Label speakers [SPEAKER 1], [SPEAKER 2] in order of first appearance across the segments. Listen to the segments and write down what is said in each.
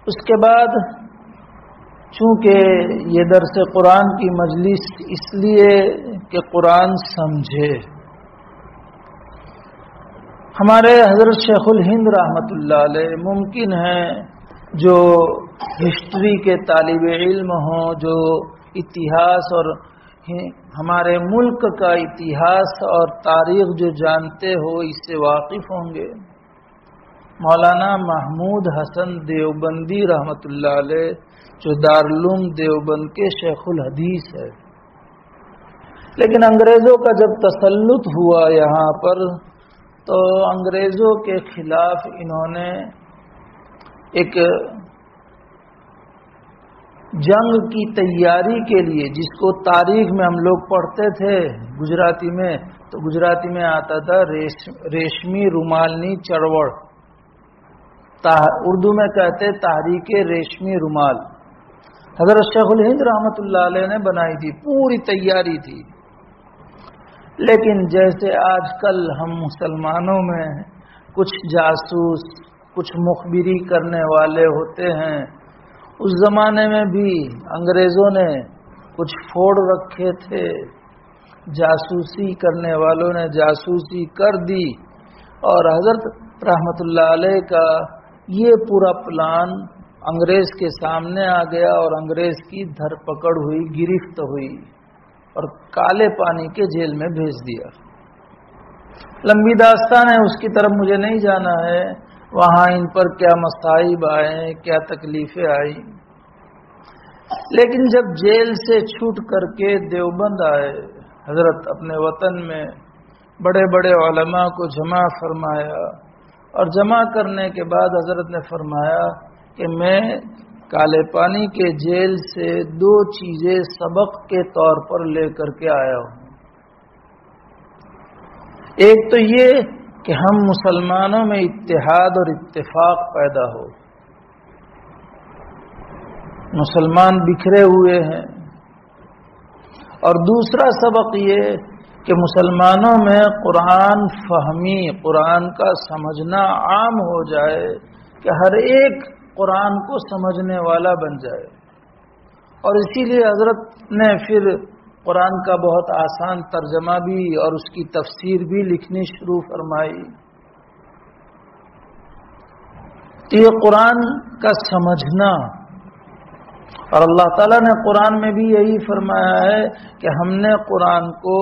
[SPEAKER 1] اس کے بعد چونکہ یہ درس قرآن کی مجلس اس لیے کہ قرآن سمجھے، ہمارے حضرت شیخ الہند رحمۃ اللہ علیہ ممکن ہے جو ہسٹری کے طالب علم ہوں، جو اتہاس اور ہمارے ملک کا اتہاس اور تاریخ جو جانتے ہو اس سے واقف ہوں گے۔ مولانا محمود حسن دیوبندی رحمۃ اللہ علیہ جو دارالعلوم دیوبند کے شیخ الحدیث ہے، لیکن انگریزوں کا جب تسلط ہوا یہاں پر تو انگریزوں کے خلاف انہوں نے ایک جنگ کی تیاری کے لیے، جس کو تاریخ میں ہم لوگ پڑھتے تھے گجراتی میں، تو گجراتی میں آتا تھا ریشمی رومالنی چڑوڑ، اردو میں کہتے تحریک ریشمی رومال، حضرت شیخ الہند رحمۃ اللہ علیہ نے بنائی تھی، پوری تیاری تھی۔ لیکن جیسے آج کل ہم مسلمانوں میں کچھ جاسوس، کچھ مخبری کرنے والے ہوتے ہیں، اس زمانے میں بھی انگریزوں نے کچھ پھوڑ رکھے تھے، جاسوسی کرنے والوں نے جاسوسی کر دی، اور حضرت رحمۃ اللہ علیہ کا یہ پورا پلان انگریز کے سامنے آ گیا اور انگریز کی دھر پکڑ ہوئی، گرفت ہوئی اور کالے پانی کے جیل میں بھیج دیا۔ لمبی داستان ہے، اس کی طرف مجھے نہیں جانا ہے، وہاں ان پر کیا مصائب آئے، کیا تکلیفیں آئی۔ لیکن جب جیل سے چھوٹ کر کے دیوبند آئے، حضرت اپنے وطن میں بڑے بڑے علماء کو جمع فرمایا، اور جمع کرنے کے بعد حضرت نے فرمایا کہ میں کالے پانی کے جیل سے دو چیزیں سبق کے طور پر لے کر کے آیا ہوں۔ ایک تو یہ کہ ہم مسلمانوں میں اتحاد اور اتفاق پیدا ہو، مسلمان بکھرے ہوئے ہیں، اور دوسرا سبق یہ کہ مسلمانوں میں قرآن فہمی، قرآن کا سمجھنا عام ہو جائے، کہ ہر ایک قرآن کو سمجھنے والا بن جائے۔ اور اسی لیے حضرت نے پھر قرآن کا بہت آسان ترجمہ بھی اور اس کی تفسیر بھی لکھنی شروع فرمائی۔ تو یہ قرآن کا سمجھنا، اور اللہ تعالیٰ نے قرآن میں بھی یہی فرمایا ہے کہ ہم نے قرآن کو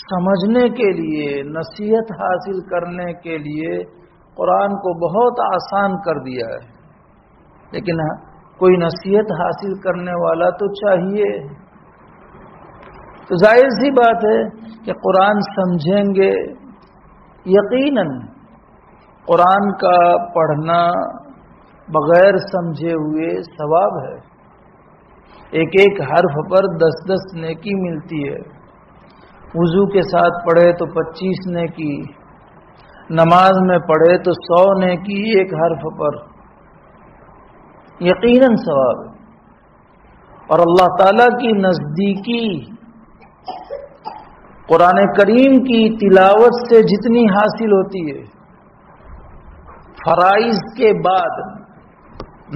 [SPEAKER 1] سمجھنے کے لیے، نصیحت حاصل کرنے کے لیے قرآن کو بہت آسان کر دیا ہے، لیکن کوئی نصیحت حاصل کرنے والا تو چاہیے۔ تو ظاہر سی بات ہے کہ قرآن سمجھیں گے، یقیناً قرآن کا پڑھنا بغیر سمجھے ہوئے ثواب ہے، ایک ایک حرف پر 10 نیکی ملتی ہے۔ وضو کے ساتھ پڑھے تو 25 نیکی، نماز میں پڑھے تو 100 نیکی ایک حرف پر، یقیناً ثواب ہے۔ اور اللہ تعالیٰ کی نزدیکی قرآن کریم کی تلاوت سے جتنی حاصل ہوتی ہے، فرائض کے بعد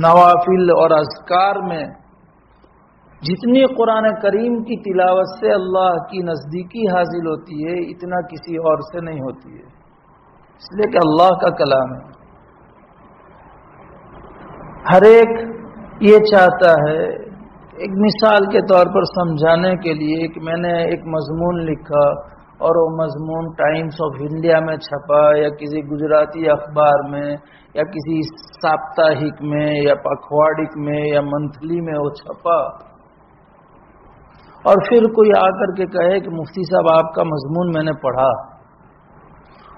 [SPEAKER 1] نوافل اور اذکار میں جتنی قرآن کریم کی تلاوت سے اللہ کی نزدیکی حاصل ہوتی ہے، اتنا کسی اور سے نہیں ہوتی ہے، اس لیے کہ اللہ کا کلام ہے۔ ہر ایک یہ چاہتا ہے، ایک مثال کے طور پر سمجھانے کے لیے کہ میں نے ایک مضمون لکھا اور وہ مضمون ٹائمز آف انڈیا میں چھپا یا کسی گجراتی اخبار میں یا کسی ساپتاہک میں یا پکھواڑک میں یا منتھلی میں وہ چھپا، اور پھر کوئی آ کر کے کہے کہ مفتی صاحب آپ کا مضمون میں نے پڑھا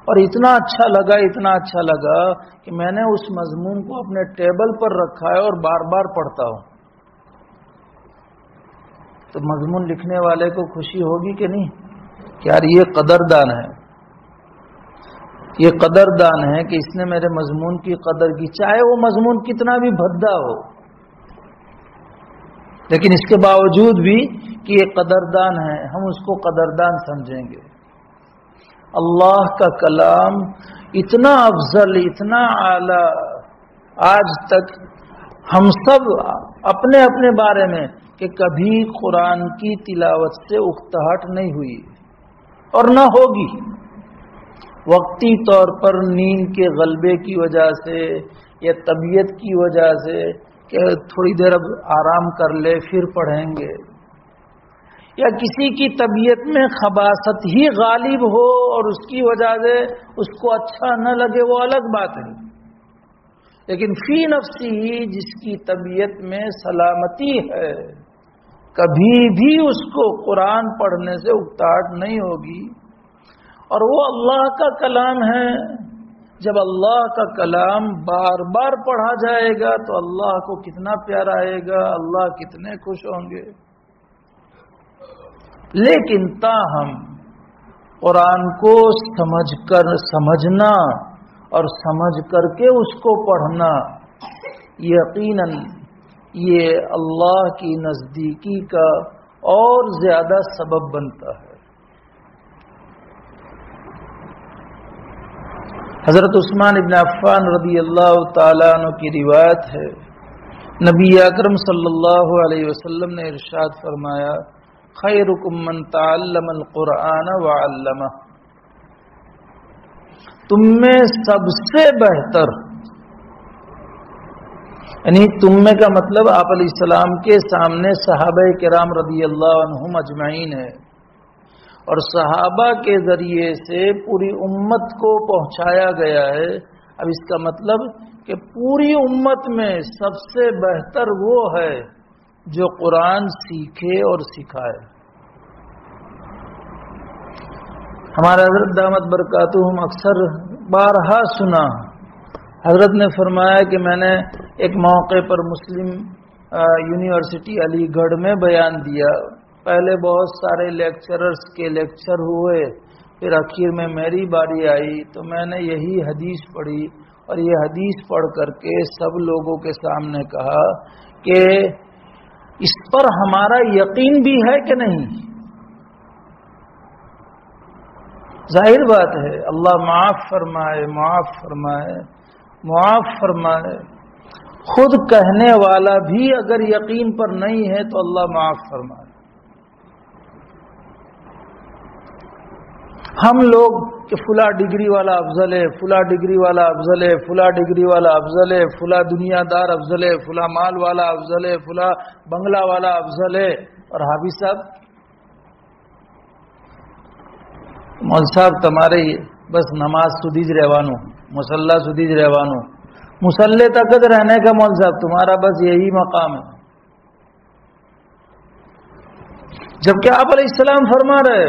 [SPEAKER 1] اور اتنا اچھا لگا، اتنا اچھا لگا کہ میں نے اس مضمون کو اپنے ٹیبل پر رکھا ہے اور بار بار پڑھتا ہوں، تو مضمون لکھنے والے کو خوشی ہوگی کہ نہیں کہ یار یہ قدردان ہے، یہ قدردان ہے کہ اس نے میرے مضمون کی قدر کی، چاہے وہ مضمون کتنا بھی بھدا ہو، لیکن اس کے باوجود بھی کہ یہ قدردان ہے، ہم اس کو قدردان سمجھیں گے۔ اللہ کا کلام اتنا افضل، اتنا اعلی، آج تک ہم سب اپنے اپنے بارے میں کہ کبھی قرآن کی تلاوت سے اکتاہٹ نہیں ہوئی اور نہ ہوگی. وقتی طور پر نیند کے غلبے کی وجہ سے یا طبیعت کی وجہ سے کہ تھوڑی دیر اب آرام کر لے پھر پڑھیں گے، یا کسی کی طبیعت میں خباثت ہی غالب ہو اور اس کی وجہ سے اس کو اچھا نہ لگے، وہ الگ بات ہے. لیکن فی نفسی ہی جس کی طبیعت میں سلامتی ہے کبھی بھی اس کو قرآن پڑھنے سے اکتاہٹ نہیں ہوگی. اور وہ اللہ کا کلام ہے. جب اللہ کا کلام بار بار پڑھا جائے گا تو اللہ کو کتنا پیارا آئے گا، اللہ کتنے خوش ہوں گے. لیکن تاہم قرآن کو سمجھنا اور سمجھ کر کے اس کو پڑھنا یقیناً یہ اللہ کی نزدیکی کا اور زیادہ سبب بنتا ہے. حضرت عثمان ابن عفان رضی اللہ تعالیٰ عنہ کی روایت ہے، نبی اکرم صلی اللہ علیہ وسلم نے ارشاد فرمایا، خیرکم من تعلم القرآن وعلمہ، تم میں سب سے بہتر، یعنی تم میں کا مطلب آپ علیہ السلام کے سامنے صحابہ کرام رضی اللہ عنہم اجمعین ہے، اور صحابہ کے ذریعے سے پوری امت کو پہنچایا گیا ہے. اب اس کا مطلب کہ پوری امت میں سب سے بہتر وہ ہے جو قرآن سیکھے اور سکھائے. ہمارے حضرت دامت برکاتہم اکثر بارہا سنا، حضرت نے فرمایا کہ میں نے ایک موقع پر مسلم یونیورسٹی علی گڑھ میں بیان دیا. پہلے بہت سارے لیکچررز کے لیکچر ہوئے، پھر آخر میں میری باری آئی تو میں نے یہی حدیث پڑھی، اور یہ حدیث پڑھ کر کے سب لوگوں کے سامنے کہا کہ اس پر ہمارا یقین بھی ہے کہ نہیں. ظاہر بات ہے اللہ معاف فرمائے، معاف فرمائے، معاف فرمائے. خود کہنے والا بھی اگر یقین پر نہیں ہے تو اللہ معاف فرمائے. ہم لوگ کہ فلاں ڈگری والا افضل ہے، فلاں ڈگری والا افضل ہے، فلاں ڈگری والا افضل ہے، فلاں دنیا دار افضل ہے، فلاں مال والا افضل ہے، فلاں بنگلہ والا افضل ہے. اور حافظ صاحب، مول صاحب تمہارے بس نماز سدیج رہوانو، مسلح سدیج رہوانو، مسلح تک رہنے کا مول صاحب تمہارا بس یہی مقام ہے. جبکہ آپ علیہ السلام فرما رہے،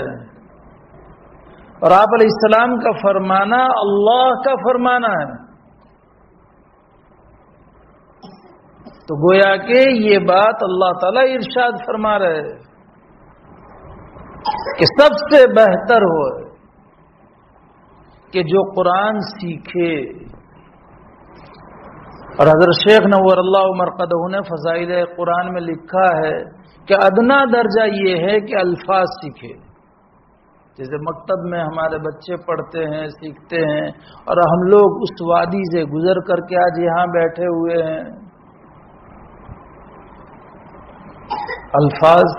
[SPEAKER 1] اور آپ علیہ السلام کا فرمانا اللہ کا فرمانا ہے. تو گویا کہ یہ بات اللہ تعالیٰ ارشاد فرما رہے کہ سب سے بہتر ہو کہ جو قرآن سیکھے. اور حضرت شیخ نور اللہ مرقدہ نے فضائل قرآن میں لکھا ہے کہ ادنا درجہ یہ ہے کہ الفاظ سیکھے. جیسے مکتب میں ہمارے بچے پڑھتے ہیں، سیکھتے ہیں، اور ہم لوگ اس وادی سے گزر کر کے آج یہاں بیٹھے ہوئے ہیں. الفاظ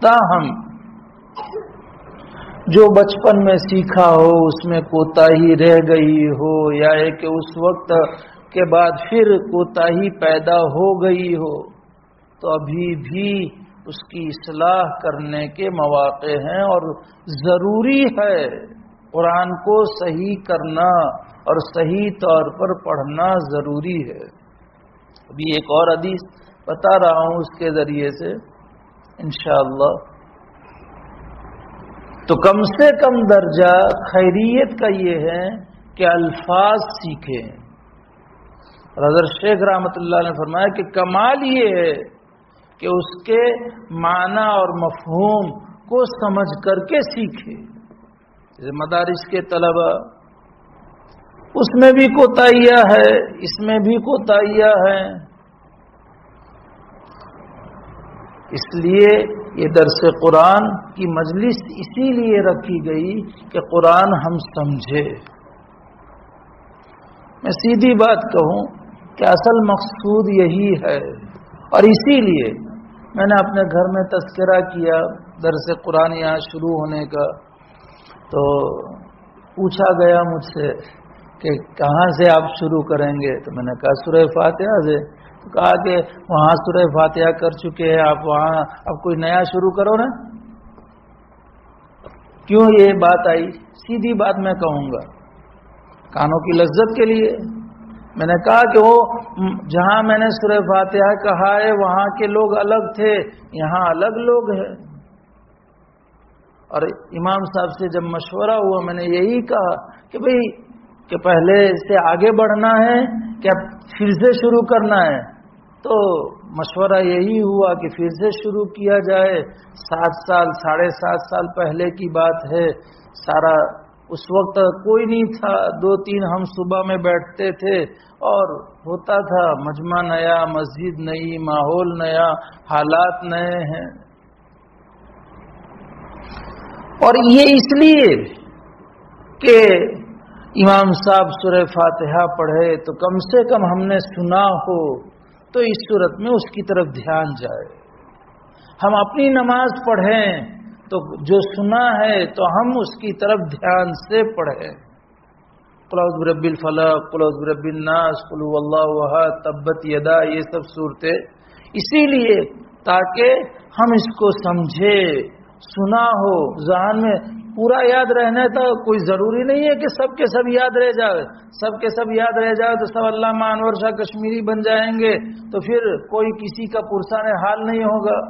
[SPEAKER 1] تاہم جو بچپن میں سیکھا ہو اس میں کوتاہی رہ گئی ہو، یا کہ اس وقت کے بعد پھر کوتاہی پیدا ہو گئی ہو، تو ابھی بھی اس کی اصلاح کرنے کے مواقع ہیں، اور ضروری ہے قرآن کو صحیح کرنا اور صحیح طور پر پڑھنا ضروری ہے. ابھی ایک اور حدیث بتا رہا ہوں اس کے ذریعے سے انشاءاللہ. تو کم سے کم درجہ خیریت کا یہ ہے کہ الفاظ سیکھیں. اور حضرت شیخ رحمۃ اللہ نے فرمایا کہ کمال یہ ہے کہ اس کے معنی اور مفہوم کو سمجھ کر کے سیکھے. جیسے مدارس کے طلبہ، اس میں بھی کوتاہیاں ہے، اس میں بھی کوتاہیاں ہیں. اس لیے یہ درس قرآن کی مجلس اسی لیے رکھی گئی کہ قرآن ہم سمجھے. میں سیدھی بات کہوں کہ اصل مقصود یہی ہے. اور اسی لیے میں نے اپنے گھر میں تذکرہ کیا درس قرآن یہاں شروع ہونے کا، تو پوچھا گیا مجھ سے کہ کہاں سے آپ شروع کریں گے؟ تو میں نے کہا سورہ فاتحہ سے. تو کہا کہ وہاں سورہ فاتحہ کر چکے ہیں آپ، وہاں اب کوئی نیا شروع کرو نا. کیوں یہ بات آئی؟ سیدھی بات میں کہوں گا، کانوں کی لذت کے لیے. میں نے کہا کہ وہ جہاں میں نے سورہ فاتحہ کہا ہے وہاں کے لوگ الگ تھے، یہاں الگ لوگ ہیں. اور امام صاحب سے جب مشورہ ہوا میں نے یہی کہا کہ بھئی کہ پہلے سے آگے بڑھنا ہے کہ پھر سے شروع کرنا ہے. تو مشورہ یہی ہوا کہ پھر سے شروع کیا جائے. 7 سال 7.5 سال پہلے کی بات ہے. سارا اس وقت کوئی نہیں تھا، 2-3 ہم صبح میں بیٹھتے تھے اور ہوتا تھا. مجمع نیا، مسجد نئی، ماحول نیا، حالات نئے ہیں. اور یہ اس لیے کہ امام صاحب سورہ فاتحہ پڑھے تو کم سے کم ہم نے سنا ہو تو اس صورت میں اس کی طرف دھیان جائے. ہم اپنی نماز پڑھیں تو جو سنا ہے تو ہم اس کی طرف دھیان سے پڑھیں. قل اعوذ برب الفلق، قل اعوذ برب الناس، قل هو اللہ احد، تبت یدا، یہ سب صورتیں اسی لیے تاکہ ہم اس کو سمجھے، سنا ہو، ذہن میں پورا یاد رہنا تھا. کوئی ضروری نہیں ہے کہ سب کے سب یاد رہ جائے. سب کے سب یاد رہ جائے تو سب علامہ انور شاہ کشمیری بن جائیں گے تو پھر کوئی کسی کا پرسان حال نہیں ہوگا.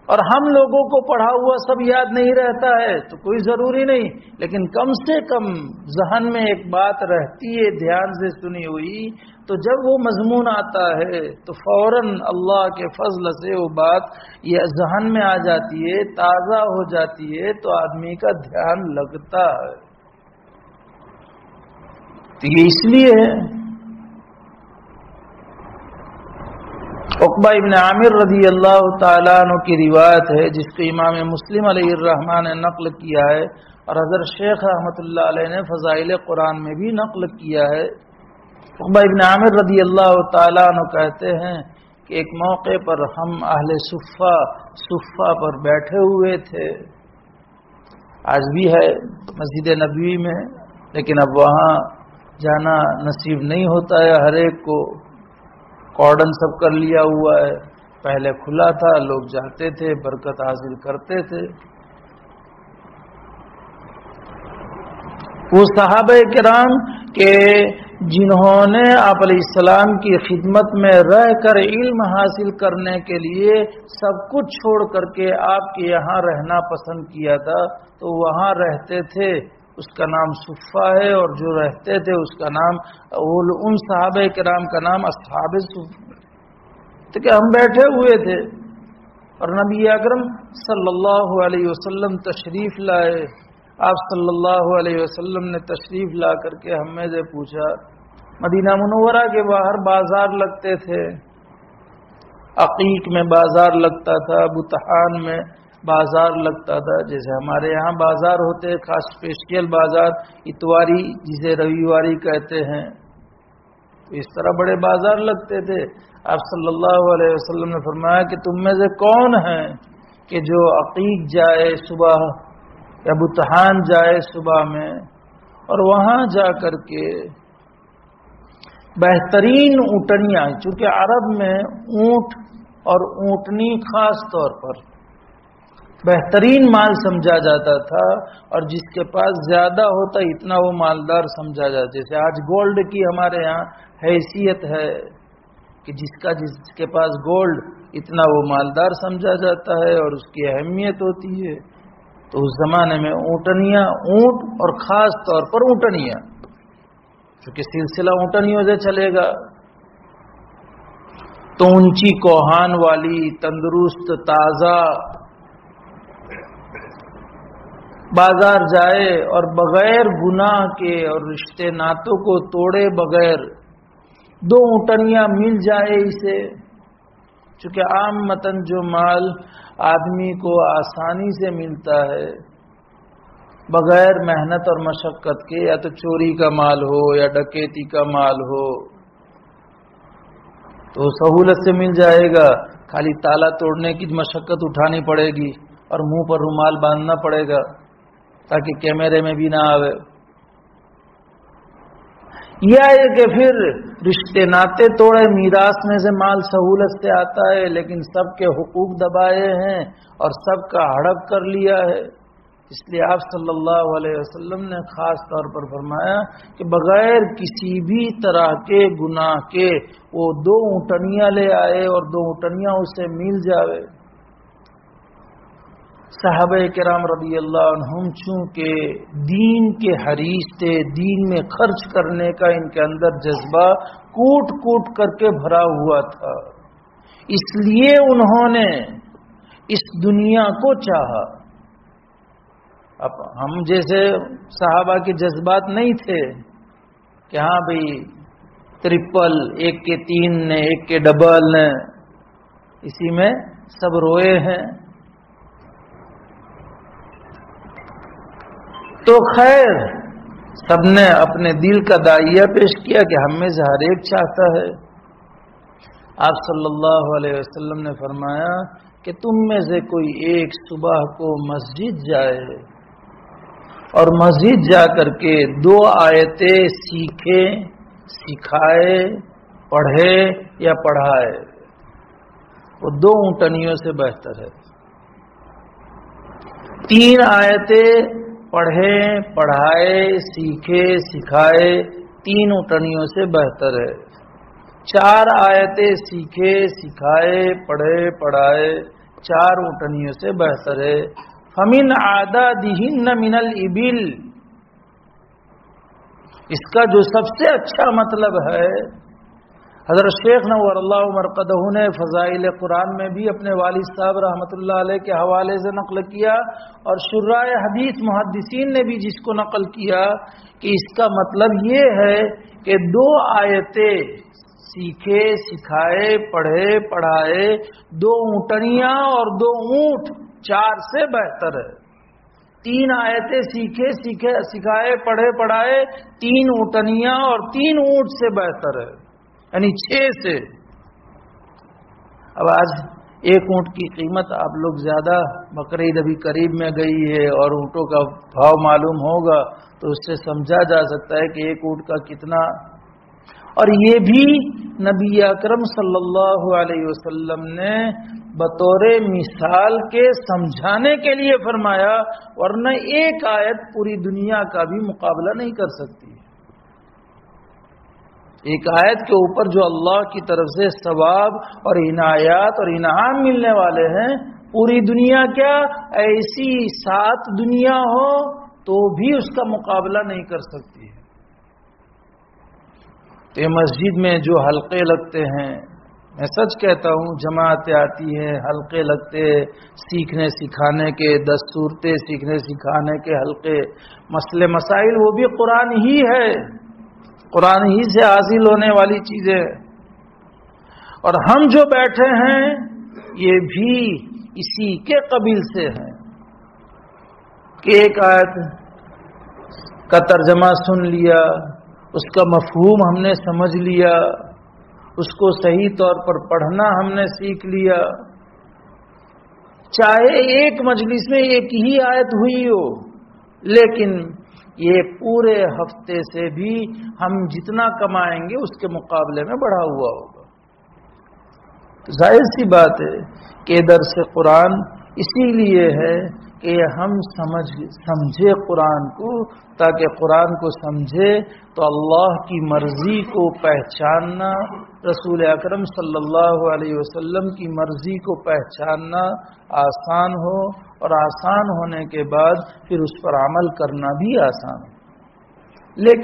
[SPEAKER 1] اور ہم لوگوں کو پڑھا ہوا سب یاد نہیں رہتا ہے تو کوئی ضروری نہیں، لیکن کم سے کم ذہن میں ایک بات رہتی ہے دھیان سے سنی ہوئی، تو جب وہ مضمون آتا ہے تو فوراً اللہ کے فضل سے وہ بات یہ ذہن میں آ جاتی ہے، تازہ ہو جاتی ہے، تو آدمی کا دھیان لگتا ہے. تو یہ اس لیے ہے. عقبہ ابن عامر رضی اللہ تعالیٰ عنہ کی روایت ہے جس کو امام مسلم علیہ الرحمہ نے نقل کیا ہے اور حضرت شیخ رحمۃ اللہ علیہ نے فضائل قرآن میں بھی نقل کیا ہے. عقبہ ابن عامر رضی اللہ تعالیٰ عنہ کہتے ہیں کہ ایک موقع پر ہم اہل صفہ پر بیٹھے ہوئے تھے. آج بھی ہے مسجد نبوی میں، لیکن اب وہاں جانا نصیب نہیں ہوتا ہے ہر ایک کو. کارڈن سب کر لیا ہوا ہے. پہلے کھلا تھا، لوگ جاتے تھے، برکت حاصل کرتے تھے. وہ صحابہ کرام کہ جنہوں نے آپ علیہ السلام کی خدمت میں رہ کر علم حاصل کرنے کے لیے سب کچھ چھوڑ کر کے آپ کے یہاں رہنا پسند کیا تھا، تو وہاں رہتے تھے. اس کا نام صفہ ہے، اور جو رہتے تھے اس کا نام، ان صحابہ کرام کا نام اصحاب صفہ. تو کہ ہم بیٹھے ہوئے تھے اور نبی اکرم صلی اللہ علیہ وسلم تشریف لائے. آپ صلی اللہ علیہ وسلم نے تشریف لا کر کے ہمیں سے پوچھا. مدینہ منورہ کے باہر بازار لگتے تھے. عقیق میں بازار لگتا تھا، بطحان میں بازار لگتا تھا. جیسے ہمارے یہاں بازار ہوتے، خاص اسپیشل بازار اتواری جسے رویواری کہتے ہیں، اس طرح بڑے بازار لگتے تھے. آپ صلی اللہ علیہ وسلم نے فرمایا کہ تم میں سے کون ہے کہ جو عقیق جائے صبح یا بطحان جائے صبح میں اور وہاں جا کر کے بہترین اونٹنیاں، چونکہ عرب میں اونٹ اور اونٹنی خاص طور پر بہترین مال سمجھا جاتا تھا، اور جس کے پاس زیادہ ہوتا اتنا وہ مالدار سمجھا جاتا. جیسے آج گولڈ کی ہمارے یہاں حیثیت ہے کہ جس کے پاس گولڈ اتنا وہ مالدار سمجھا جاتا ہے اور اس کی اہمیت ہوتی ہے. تو اس زمانے میں اونٹنیاں، اونٹ اور خاص طور پر اونٹنیاں، چونکہ سلسلہ اونٹنیوں سے چلے گا، تو اونچی کوہان والی، تندرست، تازہ بازار جائے اور بغیر گناہ کے اور رشتے ناتوں کو توڑے بغیر 2 اونٹنیاں مل جائے اسے. چونکہ عام متن جو مال آدمی کو آسانی سے ملتا ہے بغیر محنت اور مشقت کے، یا تو چوری کا مال ہو یا ڈکیتی کا مال ہو تو سہولت سے مل جائے گا، خالی تالا توڑنے کی مشقت اٹھانی پڑے گی اور منہ پر رومال باندھنا پڑے گا تاکہ کیمرے میں بھی نہ آوے، یا یہ کہ پھر رشتے ناتے توڑے، میراث میں سے مال سہولت سے آتا ہے لیکن سب کے حقوق دبائے ہیں اور سب کا ہڑپ کر لیا ہے۔ اس لیے آپ صلی اللہ علیہ وسلم نے خاص طور پر فرمایا کہ بغیر کسی بھی طرح کے گناہ کے وہ 2 اونٹنیاں لے آئے اور 2 اونٹنیاں اسے مل جاوے۔ صحابہ کرام رضی اللہ عنہم چونکہ دین کے حریص تھے، دین میں خرچ کرنے کا ان کے اندر جذبہ کوٹ کوٹ کر کے بھرا ہوا تھا، اس لیے انہوں نے اس دنیا کو چاہا۔ اب ہم جیسے صحابہ کے جذبات نہیں تھے کہ ہاں بھئی 3 1 کے 3 نے 1 کے ڈبل نے، اسی میں سب روئے ہیں۔ تو خیر سب نے اپنے دل کا داعیہ پیش کیا کہ ہم میں سے ہر ایک چاہتا ہے۔ آپ صلی اللہ علیہ وسلم نے فرمایا کہ تم میں سے کوئی ایک صبح کو مسجد جائے اور مسجد جا کر کے 2 آیتیں سیکھے، سکھائے، پڑھے یا پڑھائے، وہ 2 اونٹنیوں سے بہتر ہے۔ 3 آیتیں پڑھے، پڑھائے، سیکھے، سکھائے، 3 اونٹنیوں سے بہتر ہے۔ 4 آیتیں سیکھے، سکھائے، پڑھے، پڑھائے، 4 اونٹنیوں سے بہتر ہے۔ فَمِنْ عَدَدِهِنَّ مِنَ الْإِبِلِ، اس کا جو سب سے اچھا مطلب ہے، حضرت شیخ نور اللہ مرقدہ نے فضائل قرآن میں بھی اپنے والد صاحب رحمۃ اللہ علیہ کے حوالے سے نقل کیا، اور شراح حدیث محدثین نے بھی جس کو نقل کیا کہ اس کا مطلب یہ ہے کہ 2 آیتیں سیکھے، سکھائے، پڑھے، پڑھائے، 2 اونٹنیاں اور 2 اونٹ 4 سے بہتر ہے۔ 3 آیتیں سیکھے، سکھائے، پڑھے، پڑھائے، 3 اونٹنیاں اور 3 اونٹ سے بہتر ہے، یعنی 6 سے۔ اب آج 1 اونٹ کی قیمت آپ لوگ زیادہ، بقرعید ابھی قریب میں گئی ہے اور اونٹوں کا بھاؤ معلوم ہوگا تو اس سے سمجھا جا سکتا ہے کہ 1 اونٹ کا کتنا۔ اور یہ بھی نبی اکرم صلی اللہ علیہ وسلم نے بطور مثال کے سمجھانے کے لیے فرمایا، ورنہ 1 آیت پوری دنیا کا بھی مقابلہ نہیں کر سکتی۔ 1 آیت کے اوپر جو اللہ کی طرف سے ثواب اور عنایات اور انعام ملنے والے ہیں، پوری دنیا کیا ایسی 7 دنیا ہو تو بھی اس کا مقابلہ نہیں کر سکتی ہے۔ تو یہ مسجد میں جو حلقے لگتے ہیں، میں سچ کہتا ہوں، جماعتیں آتی ہیں، حلقے لگتے، سیکھنے سکھانے کے، 10 صورتیں سیکھنے سکھانے کے حلقے، مسئلے مسائل وہ بھی قرآن ہی ہے، قرآن ہی سے حاصل ہونے والی چیزیں، اور ہم جو بیٹھے ہیں یہ بھی اسی کے قبیل سے ہیں کہ 1 آیت کا ترجمہ سن لیا، اس کا مفہوم ہم نے سمجھ لیا، اس کو صحیح طور پر پڑھنا ہم نے سیکھ لیا، چاہے ایک مجلس میں 1 ہی آیت ہوئی ہو، لیکن یہ پورے ہفتے سے بھی ہم جتنا کمائیں گے اس کے مقابلے میں بڑھا ہوا ہوگا۔ تو ظاہر سی بات ہے کہ درس قرآن اسی لیے ہے کہ ہم سمجھے قرآن کو، تاکہ قرآن کو سمجھے تو اللہ کی مرضی کو پہچاننا، رسول اکرم صلی اللہ علیہ وسلم کی مرضی کو پہچاننا آسان ہو، اور آسان ہونے کے بعد پھر اس پر عمل کرنا بھی آسان ہو۔ لیکن